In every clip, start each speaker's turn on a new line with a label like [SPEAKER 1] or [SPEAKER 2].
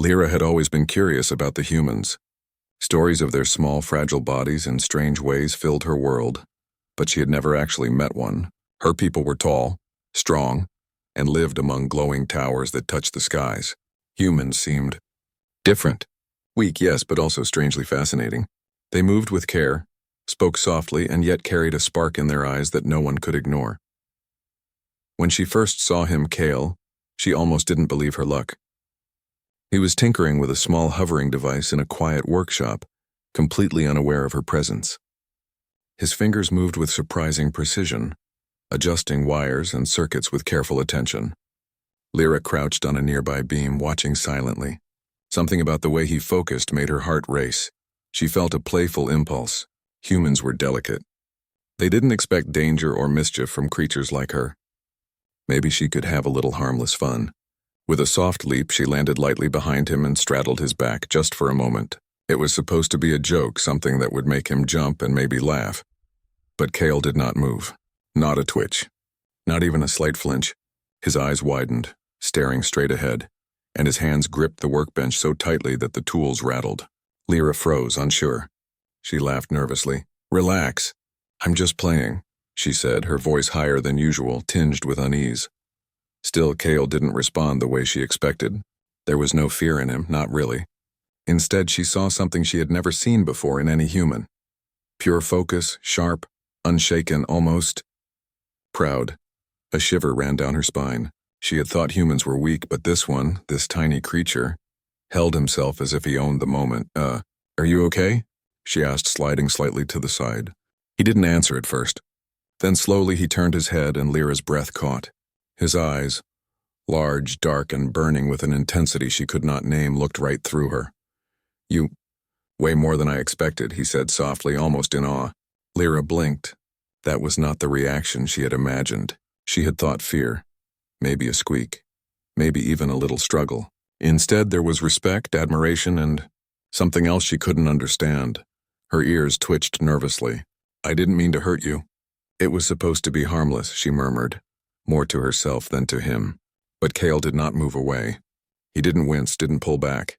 [SPEAKER 1] Lyra had always been curious about the humans. Stories of their small, fragile bodies and strange ways filled her world, but she had never actually met one. Her people were tall, strong, and lived among glowing towers that touched the skies. Humans seemed different. Weak, yes, but also strangely fascinating. They moved with care, spoke softly, and yet carried a spark in their eyes that no one could ignore. When she first saw him, Kale, she almost didn't believe her luck. He was tinkering with a small hovering device in a quiet workshop, completely unaware of her presence. His fingers moved with surprising precision, adjusting wires and circuits with careful attention. Lyra crouched on a nearby beam, watching silently. Something about the way he focused made her heart race. She felt a playful impulse. Humans were delicate. They didn't expect danger or mischief from creatures like her. Maybe she could have a little harmless fun. With a soft leap, she landed lightly behind him and straddled his back just for a moment. It was supposed to be a joke, something that would make him jump and maybe laugh. But Kale did not move. Not a twitch. Not even a slight flinch. His eyes widened, staring straight ahead, and his hands gripped the workbench so tightly that the tools rattled. Lyra froze, unsure. She laughed nervously. "Relax. I'm just playing," she said, her voice higher than usual, tinged with unease. Still, Kale didn't respond the way she expected. There was no fear in him, not really. Instead, she saw something she had never seen before in any human. Pure focus, sharp, unshaken, almost proud. A shiver ran down her spine. She had thought humans were weak, but this one, this tiny creature, held himself as if he owned the moment. Are you okay?" she asked, sliding slightly to the side. He didn't answer at first. Then slowly he turned his head and Lyra's breath caught. His eyes, large, dark, and burning with an intensity she could not name, looked right through her. "You, way more than I expected," he said softly, almost in awe. Lyra blinked. That was not the reaction she had imagined. She had thought fear, maybe a squeak, maybe even a little struggle. Instead, there was respect, admiration, and something else she couldn't understand. Her ears twitched nervously. "I didn't mean to hurt you." "It was supposed to be harmless," she murmured, more to herself than to him. But Kale did not move away. He didn't wince, didn't pull back.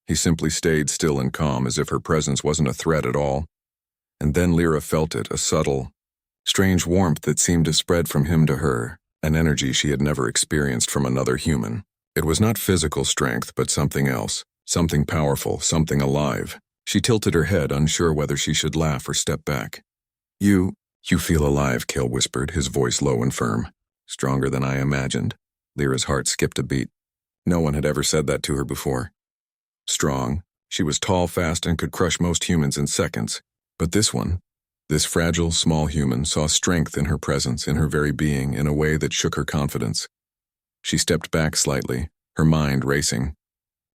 [SPEAKER 1] He simply stayed still and calm, as if her presence wasn't a threat at all. And then Lyra felt it, a subtle, strange warmth that seemed to spread from him to her, an energy she had never experienced from another human. It was not physical strength, but something else, something powerful, something alive. She tilted her head, unsure whether she should laugh or step back. You feel alive," Kale whispered, his voice low and firm. "Stronger than I imagined." Lyra's heart skipped a beat. No one had ever said that to her before. Strong. She was tall, fast, and could crush most humans in seconds. But this one, this fragile, small human, saw strength in her presence, in her very being, in a way that shook her confidence. She stepped back slightly, her mind racing.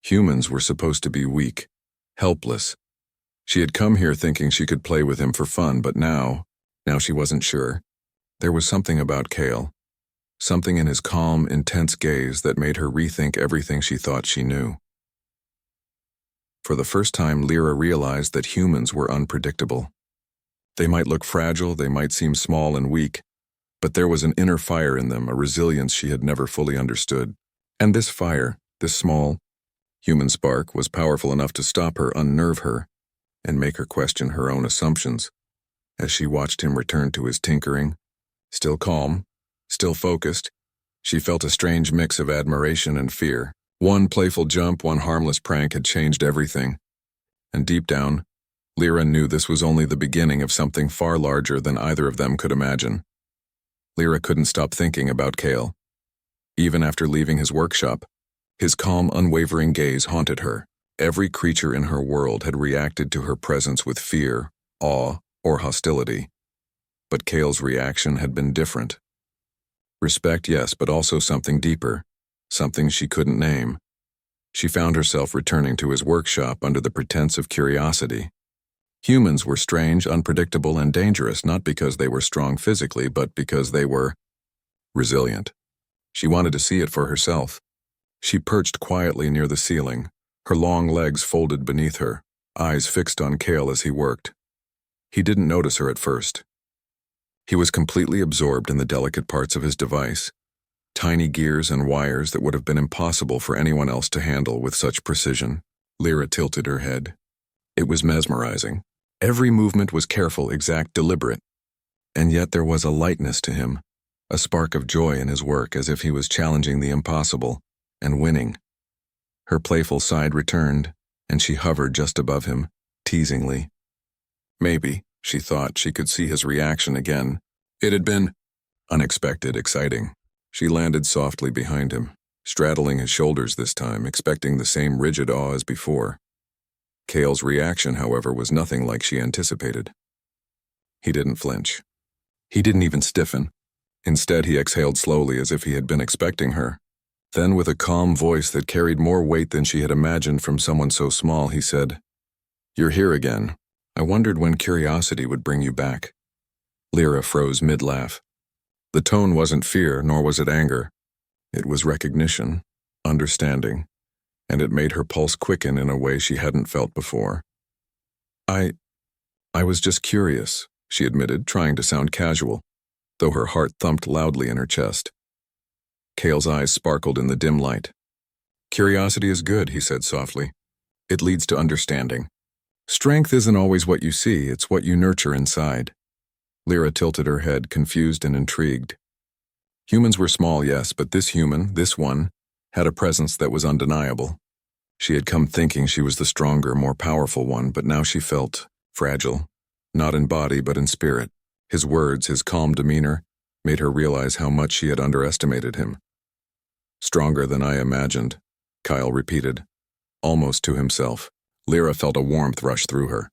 [SPEAKER 1] Humans were supposed to be weak, helpless. She had come here thinking she could play with him for fun, but now she wasn't sure. There was something about Kale, something in his calm, intense gaze that made her rethink everything she thought she knew. For the first time, Lyra realized that humans were unpredictable. They might look fragile, they might seem small and weak, but there was an inner fire in them, a resilience she had never fully understood. And this fire, this small, human spark, was powerful enough to stop her, unnerve her, and make her question her own assumptions. As she watched him return to his tinkering, still calm, still focused, she felt a strange mix of admiration and fear. One playful jump, one harmless prank had changed everything. And deep down, Lyra knew this was only the beginning of something far larger than either of them could imagine. Lyra couldn't stop thinking about Kale. Even after leaving his workshop, his calm, unwavering gaze haunted her. Every creature in her world had reacted to her presence with fear, awe, or hostility. But Kale's reaction had been different. Respect, yes, but also something deeper, something she couldn't name. She found herself returning to his workshop under the pretense of curiosity. Humans were strange, unpredictable, and dangerous, not because they were strong physically, but because they were resilient. She wanted to see it for herself. She perched quietly near the ceiling, her long legs folded beneath her, eyes fixed on Kale as he worked. He didn't notice her at first. He was completely absorbed in the delicate parts of his device, tiny gears and wires that would have been impossible for anyone else to handle with such precision. Lyra tilted her head. It was mesmerizing. Every movement was careful, exact, deliberate. And yet there was a lightness to him, a spark of joy in his work, as if he was challenging the impossible and winning. Her playful side returned, and she hovered just above him, teasingly. Maybe, she thought, she could see his reaction again. It had been unexpected, exciting. She landed softly behind him, straddling his shoulders this time, expecting the same rigid awe as before. Cale's reaction, however, was nothing like she anticipated. He didn't flinch. He didn't even stiffen. Instead, he exhaled slowly as if he had been expecting her. Then, with a calm voice that carried more weight than she had imagined from someone so small, he said, "You're here again. I wondered when curiosity would bring you back." Lyra froze mid-laugh. The tone wasn't fear, nor was it anger. It was recognition, understanding, and it made her pulse quicken in a way she hadn't felt before. I was just curious," she admitted, trying to sound casual, though her heart thumped loudly in her chest. Cale's eyes sparkled in the dim light. "Curiosity is good," he said softly. "It leads to understanding. Strength isn't always what you see, it's what you nurture inside." Lyra tilted her head, confused and intrigued. Humans were small, yes, but this human, this one, had a presence that was undeniable. She had come thinking she was the stronger, more powerful one, but now she felt fragile, not in body but in spirit. His words, his calm demeanor, made her realize how much she had underestimated him. "Stronger than I imagined," Kyle repeated, almost to himself. Lyra felt a warmth rush through her.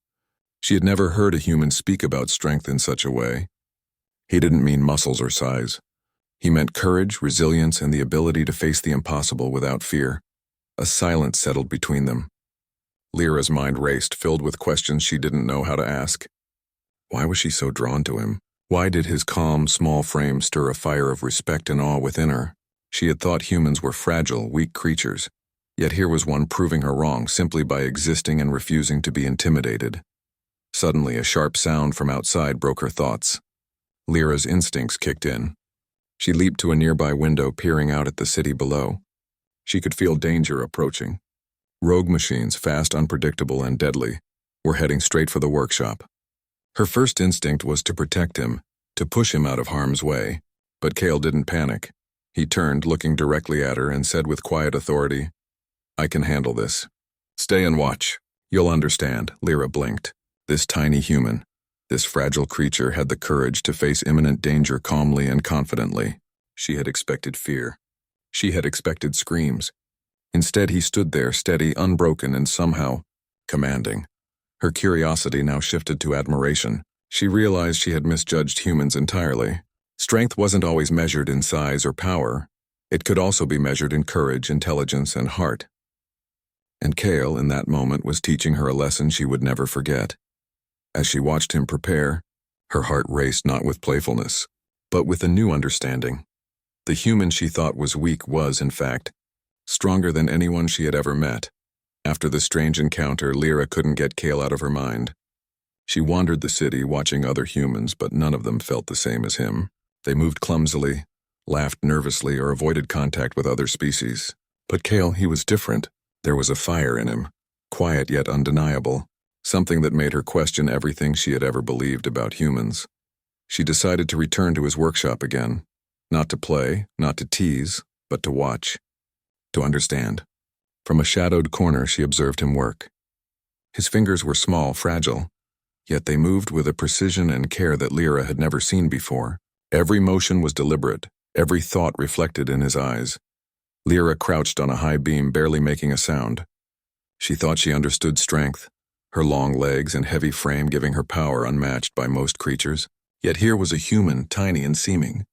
[SPEAKER 1] She had never heard a human speak about strength in such a way. He didn't mean muscles or size. He meant courage, resilience, and the ability to face the impossible without fear. A silence settled between them. Lyra's mind raced, filled with questions she didn't know how to ask. Why was she so drawn to him? Why did his calm, small frame stir a fire of respect and awe within her? She had thought humans were fragile, weak creatures. Yet here was one proving her wrong simply by existing and refusing to be intimidated. Suddenly, a sharp sound from outside broke her thoughts. Lyra's instincts kicked in. She leaped to a nearby window, peering out at the city below. She could feel danger approaching. Rogue machines, fast, unpredictable, and deadly, were heading straight for the workshop. Her first instinct was to protect him, to push him out of harm's way. But Cale didn't panic. He turned, looking directly at her, and said with quiet authority, "I can handle this. Stay and watch. You'll understand." Lyra blinked. This tiny human, this fragile creature, had the courage to face imminent danger calmly and confidently. She had expected fear. She had expected screams. Instead, he stood there, steady, unbroken, and somehow commanding. Her curiosity now shifted to admiration. She realized she had misjudged humans entirely. Strength wasn't always measured in size or power. It could also be measured in courage, intelligence, and heart. And Cale, in that moment, was teaching her a lesson she would never forget. As she watched him prepare, her heart raced not with playfulness, but with a new understanding. The human she thought was weak was, in fact, stronger than anyone she had ever met. After the strange encounter, Lyra couldn't get Cale out of her mind. She wandered the city, watching other humans, but none of them felt the same as him. They moved clumsily, laughed nervously, or avoided contact with other species. But Cale, he was different. There was a fire in him, quiet yet undeniable, something that made her question everything she had ever believed about humans. She decided to return to his workshop again, not to play, not to tease, but to watch, to understand. From a shadowed corner, she observed him work. His fingers were small, fragile, yet they moved with a precision and care that Lyra had never seen before. Every motion was deliberate, every thought reflected in his eyes. Lyra crouched on a high beam, barely making a sound. She thought she understood strength, her long legs and heavy frame giving her power unmatched by most creatures. Yet here was a human, tiny and seeming,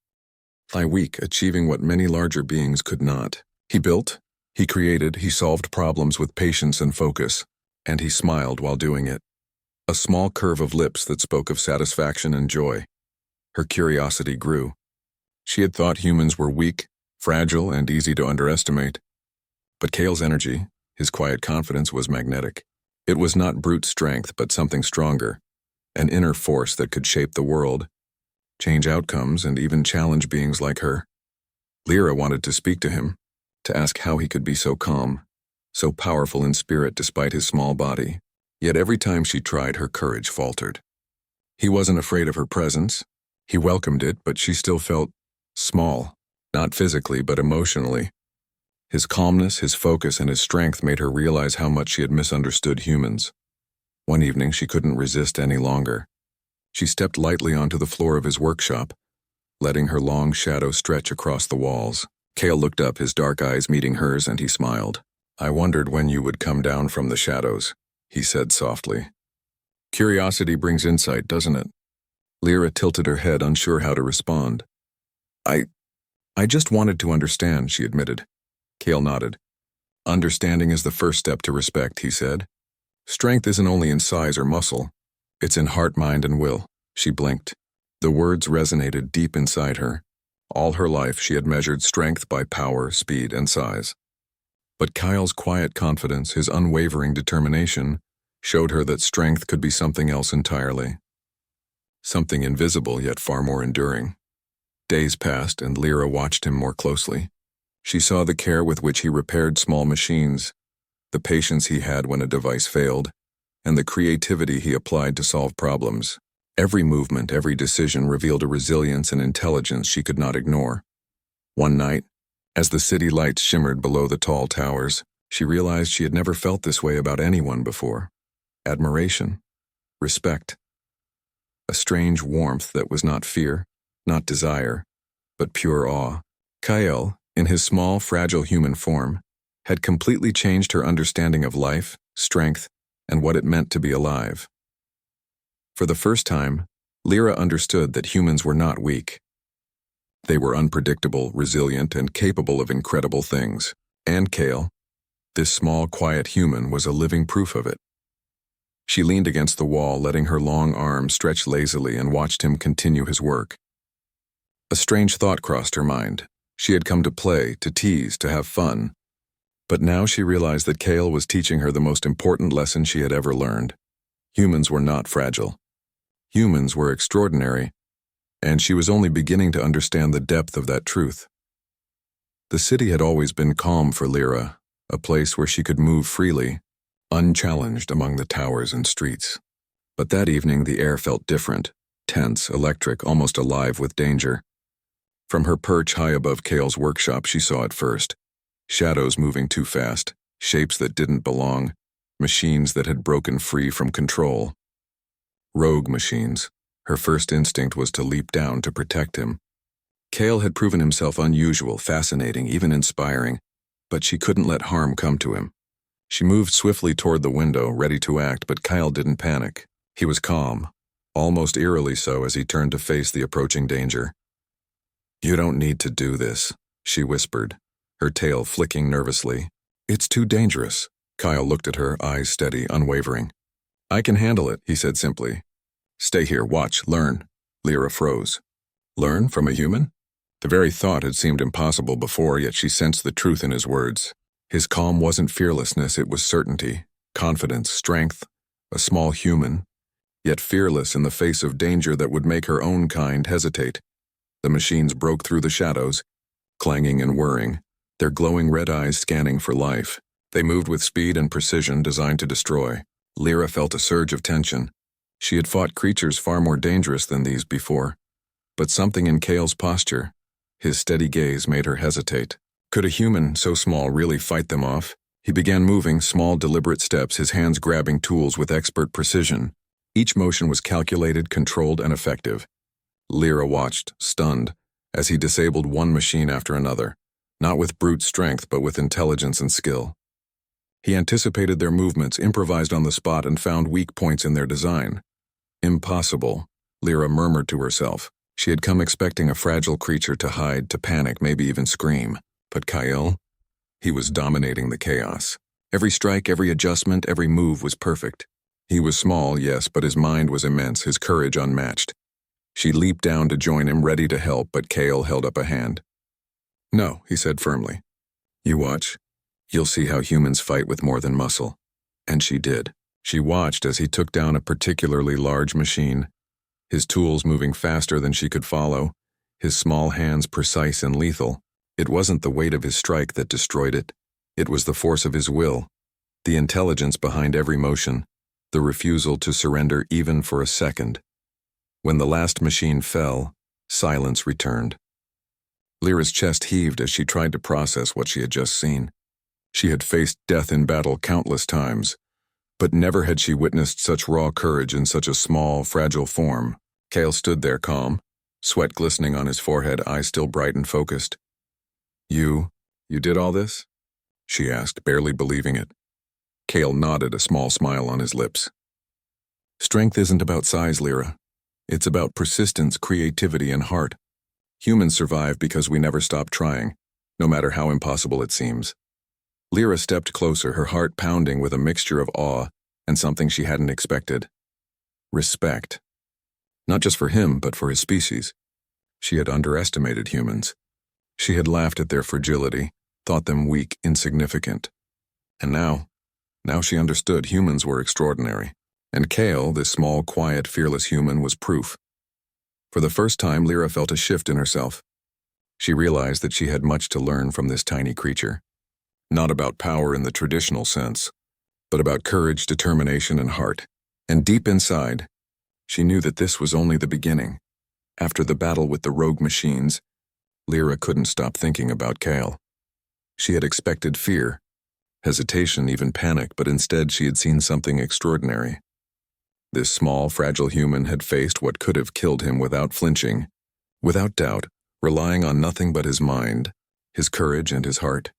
[SPEAKER 1] weak, achieving what many larger beings could not. He built, he created, he solved problems with patience and focus, and he smiled while doing it. A small curve of lips that spoke of satisfaction and joy. Her curiosity grew. She had thought humans were weak, fragile, and easy to underestimate. But Cale's energy, his quiet confidence, was magnetic. It was not brute strength, but something stronger, an inner force that could shape the world, change outcomes, and even challenge beings like her. Lyra wanted to speak to him, to ask how he could be so calm, so powerful in spirit despite his small body. Yet every time she tried, her courage faltered. He wasn't afraid of her presence. He welcomed it, but she still felt small, not physically, but emotionally. His calmness, his focus, and his strength made her realize how much she had misunderstood humans. One evening, she couldn't resist any longer. She stepped lightly onto the floor of his workshop, letting her long shadow stretch across the walls. Cale looked up, his dark eyes meeting hers, and he smiled. "I wondered when you would come down from the shadows," he said softly. "Curiosity brings insight, doesn't it?" Lyra tilted her head, unsure how to respond. I just wanted to understand," she admitted. Cale nodded. "Understanding is the first step to respect," he said. "Strength isn't only in size or muscle. It's in heart, mind, and will." She blinked. The words resonated deep inside her. All her life she had measured strength by power, speed, and size. But Kyle's quiet confidence, his unwavering determination, showed her that strength could be something else entirely. Something invisible, yet far more enduring. Days passed, and Lyra watched him more closely. She saw the care with which he repaired small machines, the patience he had when a device failed, and the creativity he applied to solve problems. Every movement, every decision revealed a resilience and intelligence she could not ignore. One night, as the city lights shimmered below the tall towers, she realized she had never felt this way about anyone before. Admiration, respect, a strange warmth that was not fear, not desire, but pure awe. Kyle, in his small, fragile human form, had completely changed her understanding of life, strength, and what it meant to be alive. For the first time, Lyra understood that humans were not weak. They were unpredictable, resilient, and capable of incredible things. And Cale, this small, quiet human, was a living proof of it. She leaned against the wall, letting her long arms stretch lazily, and watched him continue his work. A strange thought crossed her mind. She had come to play, to tease, to have fun. But now she realized that Cale was teaching her the most important lesson she had ever learned. Humans were not fragile. Humans were extraordinary, and she was only beginning to understand the depth of that truth. The city had always been calm for Lyra, a place where she could move freely, unchallenged among the towers and streets. But that evening the air felt different, tense, electric, almost alive with danger. From her perch high above Cale's workshop, she saw it first. Shadows moving too fast, shapes that didn't belong, machines that had broken free from control. Rogue machines. Her first instinct was to leap down to protect him. Cale had proven himself unusual, fascinating, even inspiring, but she couldn't let harm come to him. She moved swiftly toward the window, ready to act, but Kyle didn't panic. He was calm, almost eerily so as he turned to face the approaching danger. "You don't need to do this," she whispered, her tail flicking nervously. "It's too dangerous." Kyle looked at her, eyes steady, unwavering. "I can handle it," he said simply. "Stay here, watch, learn." Lyra froze. Learn from a human? The very thought had seemed impossible before, yet she sensed the truth in his words. His calm wasn't fearlessness, it was certainty, confidence, strength, a small human, yet fearless in the face of danger that would make her own kind hesitate. The machines broke through the shadows, clanging and whirring, their glowing red eyes scanning for life. They moved with speed and precision designed to destroy. Lyra felt a surge of tension. She had fought creatures far more dangerous than these before. But something in Cale's posture, his steady gaze, made her hesitate. Could a human so small really fight them off? He began moving, small deliberate steps, his hands grabbing tools with expert precision. Each motion was calculated, controlled, and effective. Lyra watched, stunned, as he disabled one machine after another, not with brute strength but with intelligence and skill. He anticipated their movements, improvised on the spot, and found weak points in their design. Impossible, Lyra murmured to herself. She had come expecting a fragile creature to hide, to panic, maybe even scream. But Kyle? He was dominating the chaos. Every strike, every adjustment, every move was perfect. He was small, yes, but his mind was immense, his courage unmatched. She leaped down to join him, ready to help, but Cale held up a hand. "No," he said firmly. "You watch. You'll see how humans fight with more than muscle." And she did. She watched as he took down a particularly large machine, his tools moving faster than she could follow, his small hands precise and lethal. It wasn't the weight of his strike that destroyed it. It was the force of his will, the intelligence behind every motion, the refusal to surrender even for a second. When the last machine fell, silence returned. Lyra's chest heaved as she tried to process what she had just seen. She had faced death in battle countless times, but never had she witnessed such raw courage in such a small, fragile form. Cale stood there calm, sweat glistening on his forehead, eyes still bright and focused. You did all this?" she asked, barely believing it. Cale nodded, a small smile on his lips. "Strength isn't about size, Lyra. It's about persistence, creativity, and heart. Humans survive because we never stop trying, no matter how impossible it seems." Lyra stepped closer, her heart pounding with a mixture of awe and something she hadn't expected. Respect. Not just for him, but for his species. She had underestimated humans. She had laughed at their fragility, thought them weak, insignificant. And now she understood humans were extraordinary. And Cale, this small, quiet, fearless human, was proof. For the first time, Lyra felt a shift in herself. She realized that she had much to learn from this tiny creature. Not about power in the traditional sense, but about courage, determination, and heart. And deep inside, she knew that this was only the beginning. After the battle with the rogue machines, Lyra couldn't stop thinking about Cale. She had expected fear, hesitation, even panic, but instead she had seen something extraordinary. This small, fragile human had faced what could have killed him without flinching, without doubt, relying on nothing but his mind, his courage, and his heart.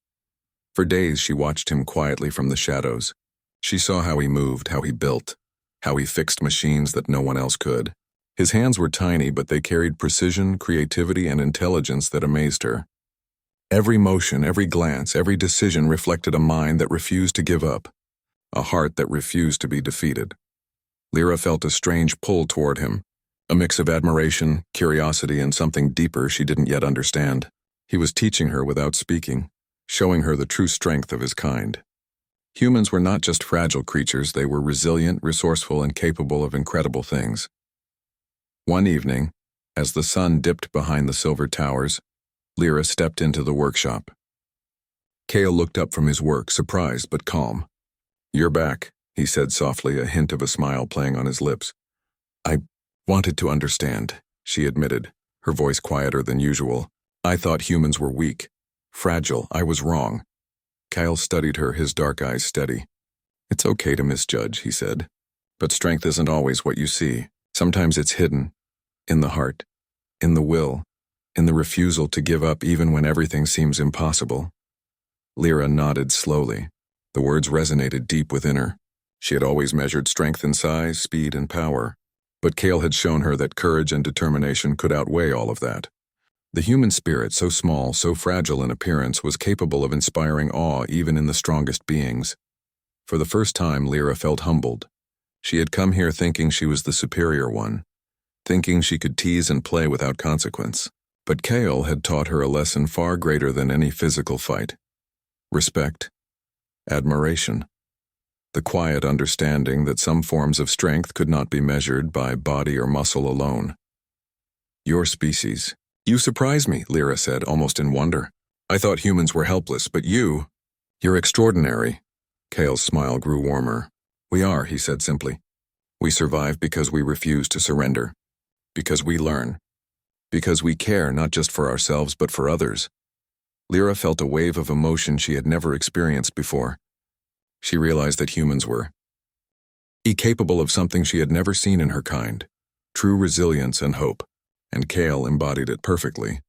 [SPEAKER 1] For days she watched him quietly from the shadows. She saw how he moved, how he built, how he fixed machines that no one else could. His hands were tiny, but they carried precision, creativity, and intelligence that amazed her. Every motion, every glance, every decision reflected a mind that refused to give up, a heart that refused to be defeated. Lyra felt a strange pull toward him, a mix of admiration, curiosity, and something deeper she didn't yet understand. He was teaching her without speaking, showing her the true strength of his kind. Humans were not just fragile creatures, they were resilient, resourceful, and capable of incredible things. One evening, as the sun dipped behind the silver towers, Lyra stepped into the workshop. Cale looked up from his work, surprised but calm. "You're back," he said softly, a hint of a smile playing on his lips. "I wanted to understand," she admitted, her voice quieter than usual. "I thought humans were weak, fragile. I was wrong." Cale studied her, his dark eyes steady. "It's okay to misjudge," he said. "But strength isn't always what you see. Sometimes it's hidden, in the heart, in the will, in the refusal to give up even when everything seems impossible." Lyra nodded slowly. The words resonated deep within her. She had always measured strength in size, speed, and power. But Cale had shown her that courage and determination could outweigh all of that. The human spirit, so small, so fragile in appearance, was capable of inspiring awe even in the strongest beings. For the first time, Lyra felt humbled. She had come here thinking she was the superior one, thinking she could tease and play without consequence. But Cale had taught her a lesson far greater than any physical fight. Respect, admiration, the quiet understanding that some forms of strength could not be measured by body or muscle alone. "Your species. You surprise me," Lyra said, almost in wonder. "I thought humans were helpless, but you're extraordinary." Cale's smile grew warmer. "We are," he said simply. "We survive because we refuse to surrender, because we learn, because we care not just for ourselves but for others." Lyra felt a wave of emotion she had never experienced before. She realized that humans were capable of something she had never seen in her kind, true resilience and hope, and Cale embodied it perfectly.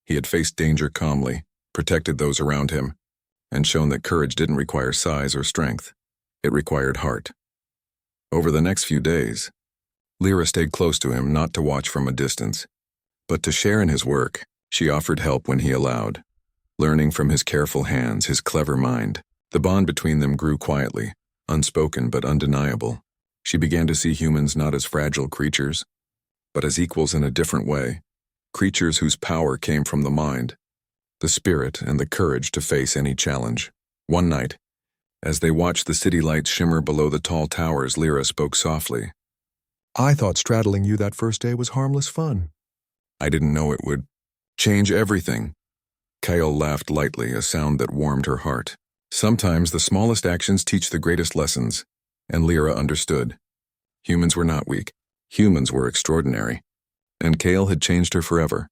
[SPEAKER 1] He had faced danger calmly, protected those around him, and shown that courage didn't require size or strength. It required heart. Over the next few days, Lyra stayed close to him, not to watch from a distance, but to share in his work. She offered help when he allowed, learning from his careful hands, his clever mind. The bond between them grew quietly, unspoken but undeniable. She began to see humans not as fragile creatures, but as equals in a different way, creatures whose power came from the mind, the spirit, and the courage to face any challenge. One night, as they watched the city lights shimmer below the tall towers, Lyra spoke softly. "I thought straddling you that first day was harmless fun." "I didn't know it would change everything." Kyle laughed lightly, a sound that warmed her heart. Sometimes the smallest actions teach the greatest lessons, and Lyra understood. Humans were not weak. Humans were extraordinary. And Kale had changed her forever.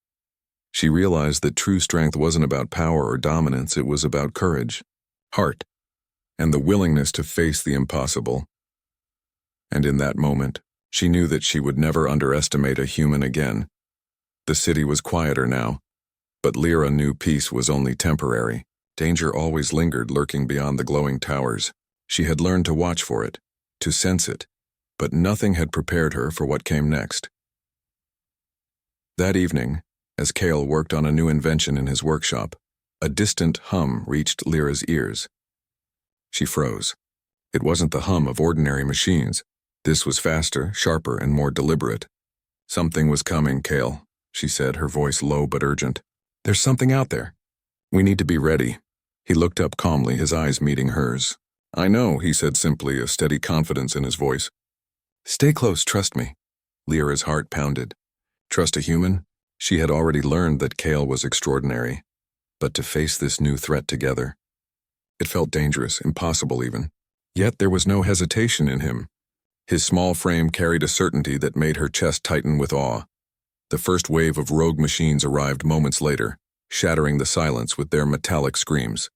[SPEAKER 1] She realized that true strength wasn't about power or dominance, it was about courage, heart, and the willingness to face the impossible. And in that moment, she knew that she would never underestimate a human again. The city was quieter now, but Lyra knew peace was only temporary. Danger always lingered, lurking beyond the glowing towers. She had learned to watch for it, to sense it, but nothing had prepared her for what came next. That evening, as Kale worked on a new invention in his workshop, a distant hum reached Lyra's ears. She froze. It wasn't the hum of ordinary machines. This was faster, sharper, and more deliberate. "Something was coming, Kale," she said, her voice low but urgent. "There's something out there. We need to be ready." He looked up calmly, his eyes meeting hers. "I know," he said simply, a steady confidence in his voice. "Stay close, trust me." Lyra's heart pounded. Trust a human? She had already learned that Kale was extraordinary. But to face this new threat together, it felt dangerous, impossible even. Yet there was no hesitation in him. His small frame carried a certainty that made her chest tighten with awe. The first wave of rogue machines arrived moments later, shattering the silence with their metallic screams.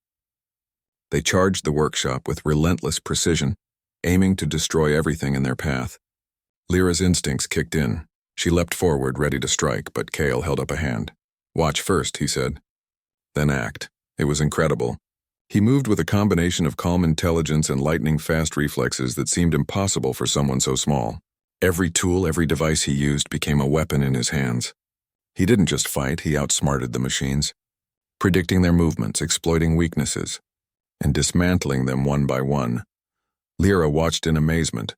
[SPEAKER 1] They charged the workshop with relentless precision, aiming to destroy everything in their path. Lyra's instincts kicked in. She leapt forward, ready to strike, but Kale held up a hand. "Watch first," he said. "Then act." It was incredible. He moved with a combination of calm intelligence and lightning-fast reflexes that seemed impossible for someone so small. Every tool, every device he used became a weapon in his hands. He didn't just fight, he outsmarted the machines, predicting their movements, exploiting weaknesses, and dismantling them one by one. Lyra watched in amazement,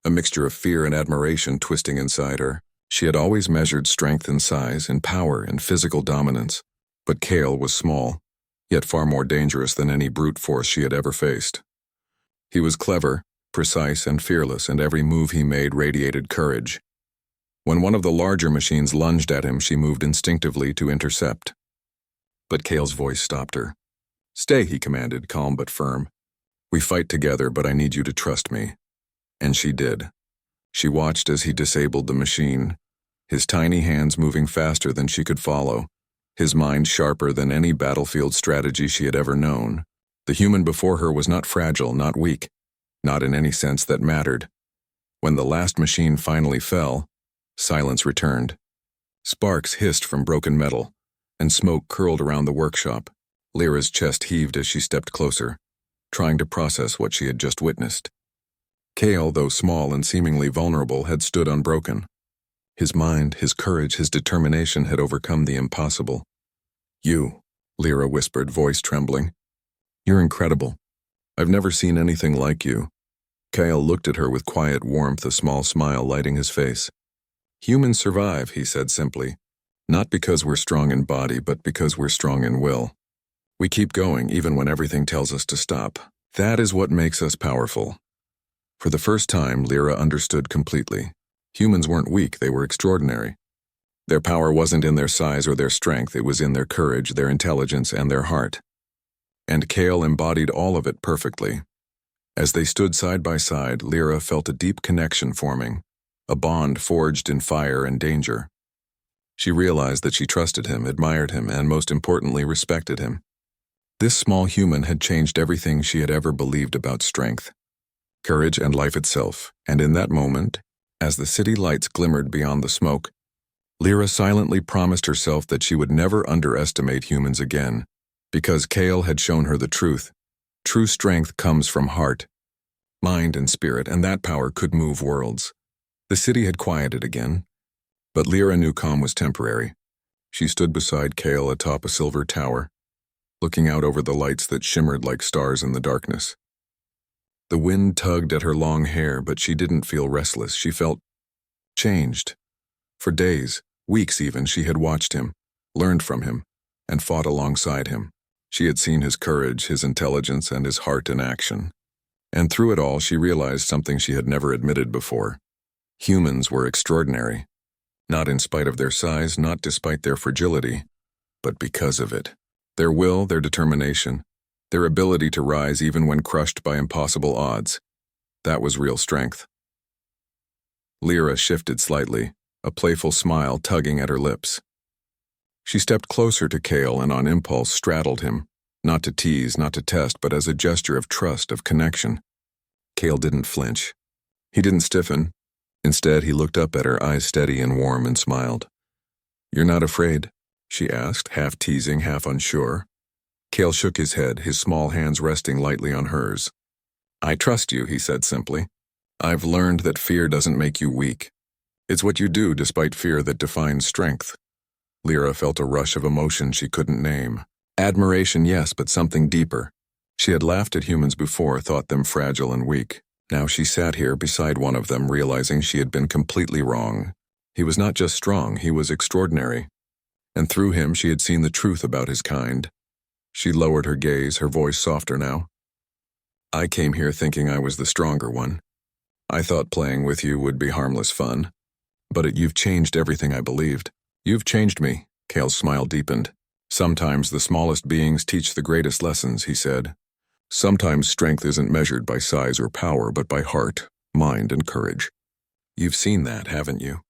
[SPEAKER 1] a mixture of fear and admiration twisting inside her. She had always measured strength in size, in power, in physical dominance. But Kale was small, yet far more dangerous than any brute force she had ever faced. He was clever, precise, and fearless, and every move he made radiated courage. When one of the larger machines lunged at him, she moved instinctively to intercept. But Kale's voice stopped her. "Stay," he commanded, calm but firm. "We fight together, but I need you to trust me." And she did. She watched as he disabled the machine, his tiny hands moving faster than she could follow, his mind sharper than any battlefield strategy she had ever known. The human before her was not fragile, not weak, not in any sense that mattered. When the last machine finally fell, silence returned. Sparks hissed from broken metal, and smoke curled around the workshop. Lyra's chest heaved as she stepped closer, trying to process what she had just witnessed. Kale, though small and seemingly vulnerable, had stood unbroken. His mind, his courage, his determination had overcome the impossible. "You," Lyra whispered, voice trembling. "You're incredible. I've never seen anything like you." Kale looked at her with quiet warmth, a small smile lighting his face. "Humans survive," he said simply, "not because we're strong in body, but because we're strong in will. We keep going even when everything tells us to stop. That is what makes us powerful." For the first time, Lyra understood completely. Humans weren't weak, they were extraordinary. Their power wasn't in their size or their strength, it was in their courage, their intelligence, and their heart. And Kale embodied all of it perfectly. As they stood side by side, Lyra felt a deep connection forming, a bond forged in fire and danger. She realized that she trusted him, admired him, and most importantly, respected him. This small human had changed everything she had ever believed about strength, courage, and life itself. And in that moment, as the city lights glimmered beyond the smoke, Lyra silently promised herself that she would never underestimate humans again, because Kale had shown her the truth. True strength comes from heart, mind, and spirit, and that power could move worlds. The city had quieted again, but Lyra knew calm was temporary. She stood beside Kale atop a silver tower, looking out over the lights that shimmered like stars in the darkness. The wind tugged at her long hair, but she didn't feel restless. She felt changed. For days, weeks even, she had watched him, learned from him, and fought alongside him. She had seen his courage, his intelligence, and his heart in action. And through it all, she realized something she had never admitted before. Humans were extraordinary. Not in spite of their size, not despite their fragility, but because of it. Their will, their determination, their ability to rise even when crushed by impossible odds. That was real strength. Lyra shifted slightly, a playful smile tugging at her lips. She stepped closer to Cale and on impulse straddled him, not to tease, not to test, but as a gesture of trust, of connection. Cale didn't flinch. He didn't stiffen. Instead, he looked up at her, eyes steady and warm, and smiled. "You're not afraid?" she asked, half teasing, half unsure. Cale shook his head, his small hands resting lightly on hers. "I trust you," he said simply. "I've learned that fear doesn't make you weak. It's what you do despite fear that defines strength." Lyra felt a rush of emotion she couldn't name. Admiration, yes, but something deeper. She had laughed at humans before, thought them fragile and weak. Now she sat here beside one of them, realizing she had been completely wrong. He was not just strong, he was extraordinary. And through him she had seen the truth about his kind. She lowered her gaze, her voice softer now. "I came here thinking I was the stronger one. I thought playing with you would be harmless fun. But you've changed everything I believed. You've changed me." Cale's smile deepened. "Sometimes the smallest beings teach the greatest lessons," he said. "Sometimes strength isn't measured by size or power, but by heart, mind, and courage. You've seen that, haven't you?"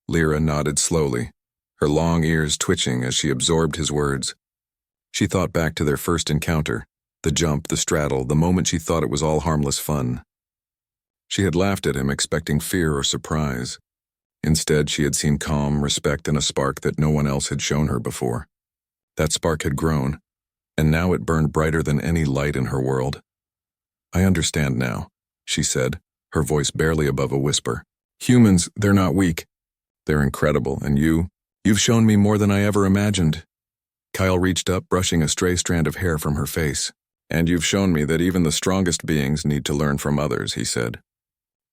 [SPEAKER 1] Lyra nodded slowly, her long ears twitching as she absorbed his words. She thought back to their first encounter, the jump, the straddle, the moment she thought it was all harmless fun. She had laughed at him, expecting fear or surprise. Instead, she had seen calm, respect, and a spark that no one else had shown her before. That spark had grown, and now it burned brighter than any light in her world. "I understand now," she said, her voice barely above a whisper. "Humans, they're not weak. They're incredible, and you've shown me more than I ever imagined." Kyle reached up, brushing a stray strand of hair from her face. "And you've shown me that even the strongest beings need to learn from others," he said.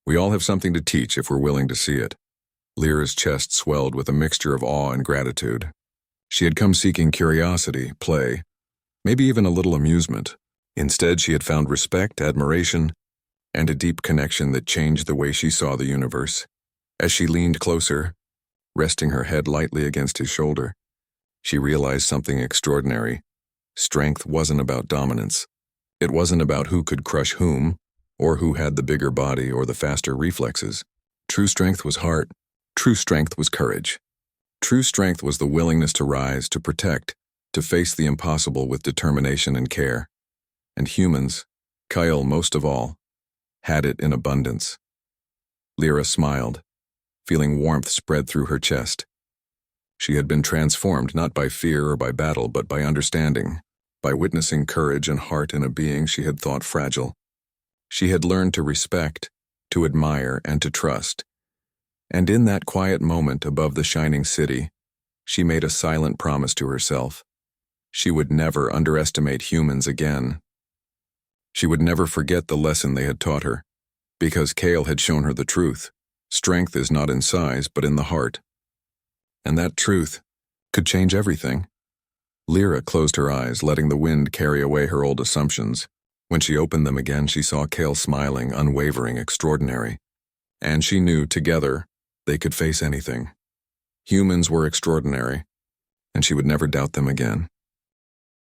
[SPEAKER 1] "We all have something to teach if we're willing to see it." Lyra's chest swelled with a mixture of awe and gratitude. She had come seeking curiosity, play, maybe even a little amusement. Instead, she had found respect, admiration, and a deep connection that changed the way she saw the universe. As she leaned closer, resting her head lightly against his shoulder, she realized something extraordinary. Strength wasn't about dominance. It wasn't about who could crush whom, or who had the bigger body or the faster reflexes. True strength was heart. True strength was courage. True strength was the willingness to rise, to protect, to face the impossible with determination and care. And humans, Kyle most of all, had it in abundance. Lyra smiled, feeling warmth spread through her chest. She had been transformed not by fear or by battle, but by understanding, by witnessing courage and heart in a being she had thought fragile. She had learned to respect, to admire, and to trust. And in that quiet moment above the shining city, she made a silent promise to herself. She would never underestimate humans again. She would never forget the lesson they had taught her, because Cale had shown her the truth. Strength is not in size, but in the heart. And that truth could change everything. Lyra closed her eyes, letting the wind carry away her old assumptions. When she opened them again, she saw Cale smiling, unwavering, extraordinary. And she knew, together, they could face anything. Humans were extraordinary, and she would never doubt them again.